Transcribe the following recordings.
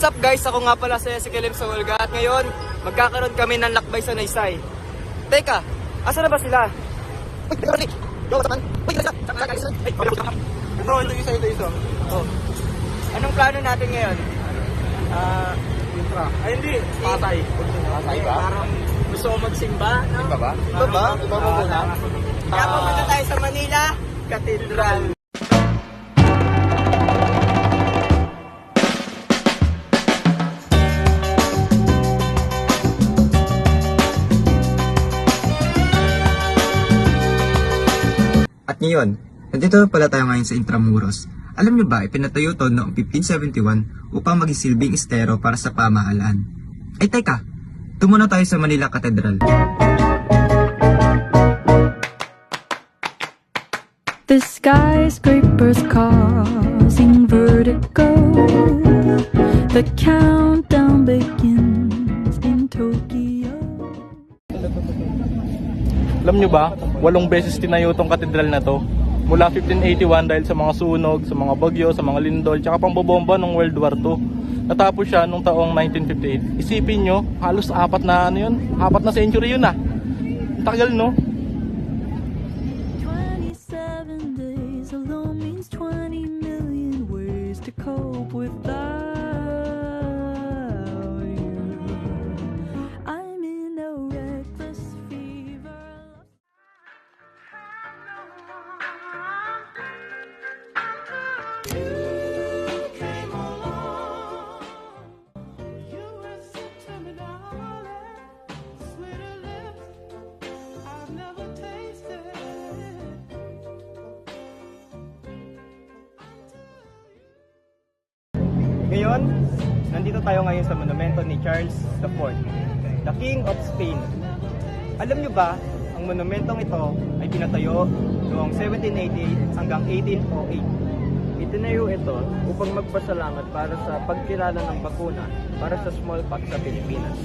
What's up guys? Ako nga pala si Ezekiel Solga at ngayon magkakaroon kami ng lakbay sa Naysay. Teka, asa na ba sila? Bro, ito isa. Oh. Anong plano natin ngayon? Intra. Ay hindi, Pasay. Pasay ba? Parang gusto ko magsimba, no? Iba ba? Iba ba? Iba ba muna? Kaya pumunta tayo sa Manila Cathedral. At ngayon, nandito pala tayo ngayon sa Intramuros. Alam nyo ba, ipinatayo to noong 1571 upang maging silbing estero para sa pamahalaan. Ay teka, tumuna tayo sa Manila Cathedral. The skyscrapers causing vertigo. The countdown begins in Tokyo. Alam nyo ba, 8 beses tinayo tong katedral na to. Mula 1581 dahil sa mga sunog, sa mga bagyo, sa mga lindol, tsaka pambobomba ng World War II. Natapos siya nung taong 1958. Isipin nyo, halos 4 na century yun ah. Ang tagal no? 27 days alone means 20 million ways to cope without you. I'm in a reckless fever. Ngayon, nandito tayo ngayon sa monumento ni Charles IV, the King of Spain. Alam nyo ba, ang monumentong ito ay pinatayo noong 1788 hanggang 1808. Itinayo ito upang magpasalamat para sa pagkilala ng bakuna para sa smallpox sa Pilipinas.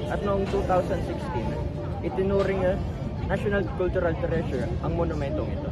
At noong 2016, itinuring na National Cultural Treasure ang monumentong ito.